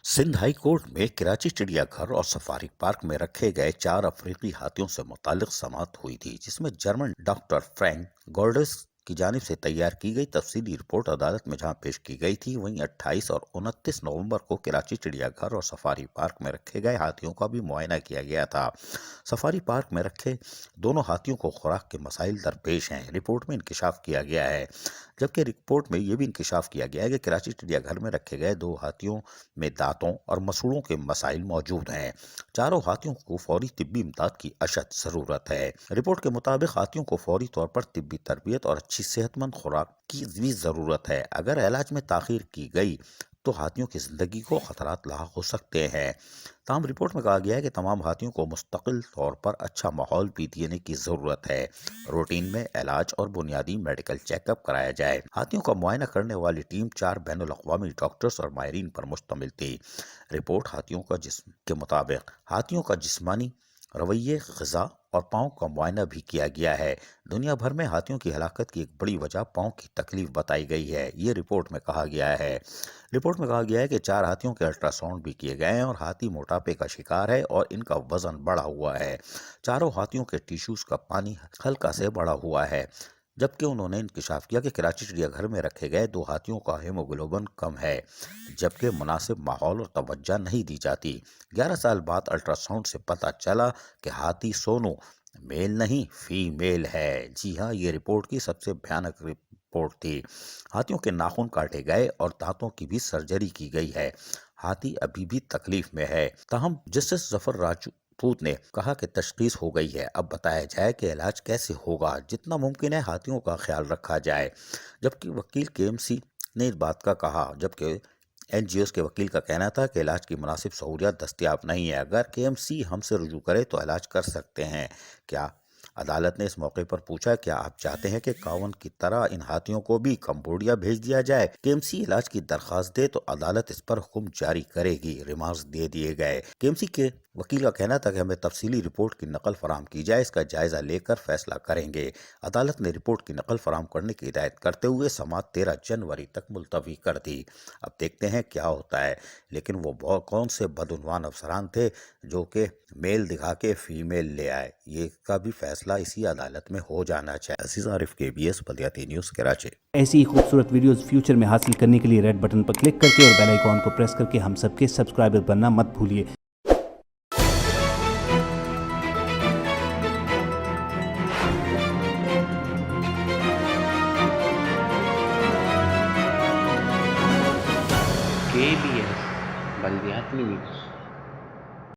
Sindh high court में कराची चिड़ियाघर और सफारी पार्क में रखे गए 4 अफ्रीकी हाथियों से मुतालिक समाअत हुई थी, जिसमें जर्मन डॉक्टर फ्रैंक गोल्डर्स की जानिब से तैयार की गई तफसीली रिपोर्ट अदालत में जहां पेश की गई थी, वहीं 28 और 29 नवंबर को कराची चिड़ियाघर और सफारी पार्क में रखे गए हाथियों का भी मुआयना किया गया था। सफारी पार्क में रखे दोनों हाथियों को खुराक के मसाइल दरपेश हैं, रिपोर्ट में इंकशाफ किया गया है। जबकि रिपोर्ट में यह भी इंकशाफ किया गया है कि कराची चिड़ियाघर में रखे गए 2 हाथियों में दांतों और मसूड़ों के मसाइल मौजूद हैं। चारों हाथियों को फौरी तिब्बी इमदाद की अशद जरूरत है। रिपोर्ट के मुताबिक हाथियों को फौरी तौर पर तिब्बी तरबियत और अच्छी सेहतमंद खुराक की भी जरूरत है। अगर इलाज में ताखीर की गई तो हाथियों की जिंदगी को खतरात लाहक हो सकते हैं। ताहम रिपोर्ट में कहा गया है कि तमाम हाथियों को मुस्तकिल तौर पर अच्छा माहौल भी देने की जरूरत है। रूटीन में इलाज और बुनियादी मेडिकल चेकअप कराया जाए। हाथियों का मुआयना करने वाली टीम 4 बैनुल अक़वामी डॉक्टर्स और माहिरीन पर मुश्तमिल थी। रिपोर्ट हाथियों का जिस्म के मुताबिक हाथियों का जिस्मानी रवैये, ग़िज़ा और पाँव का मुआयना भी किया गया है। दुनिया भर में हाथियों की हलाकत की एक बड़ी वजह पाँव की तकलीफ बताई गई है, ये रिपोर्ट में कहा गया है। रिपोर्ट में कहा गया है कि 4 हाथियों के अल्ट्रासाउंड भी किए गए हैं और हाथी मोटापे का शिकार है और इनका वजन बढ़ा हुआ है। चारों हाथियों के टिश्यूज का पानी हल्का से बढ़ा हुआ है। जबकि उन्होंने इंकशाफ किया कि कराची चिड़ियाघर में रखे गए 2 हाथियों का हीमोग्लोबिन कम है, जबकि मुनासिब माहौल और तवज्जो नहीं दी जाती। 11 साल बाद अल्ट्रासाउंड से पता चला कि हाथी सोनू मेल नहीं फीमेल है। जी हाँ, ये रिपोर्ट की सबसे भयानक रिपोर्ट थी। हाथियों के नाखून काटे गए और दांतों की भी सर्जरी की गई है। हाथी अभी भी तकलीफ में है। ताहम जस्टिस जफर राजपूत ने कहा कि तशखीस हो गई है, अब बताया जाए कि इलाज कैसे होगा। जितना मुमकिन है हाथियों का ख्याल रखा जाए। जबकि वकील केएमसी ने इस बात का कहा, जबकि एनजीओ के वकील का कहना था कि इलाज की मुनासिब सहूलियत दस्तियाब नहीं है। अगर केएमसी हमसे रुजू करे तो इलाज कर सकते हैं क्या? अदालत ने इस मौके पर पूछा, क्या आप चाहते हैं कि कावन की तरह इन हाथियों को भी कंबोडिया भेज दिया जाए? केएमसी इलाज की दरखास्त दे तो अदालत इस पर हुक्म जारी करेगी। रिमार्क्स दे दिए गए। केएमसी के वकील का कहना था कि हमें तफसीली रिपोर्ट की नकल फराम की जाए, इसका जायजा लेकर फैसला करेंगे। अदालत ने रिपोर्ट की नकल फराम करने की हिदायत करते हुए समाअत 13 जनवरी तक मुलतवी कर दी। अब देखते हैं क्या होता है। लेकिन वो कौन से बदउनवान अफसरान थे जो कि मेल दिखा के फीमेल ले आए, ये का भी फैसला इसी अदालत में हो जाना चाहिए। अजीज आरिफ, KBS बल्दियाती न्यूज़, कराची। ऐसी ही खूबसूरत वीडियोस फ्यूचर में हासिल करने के लिए रेड बटन पर क्लिक करके और बेल आइकॉन को प्रेस करके हम सबके सब्सक्राइबर बनना मत भूलिए। KBS बल्दियाती न्यूज़।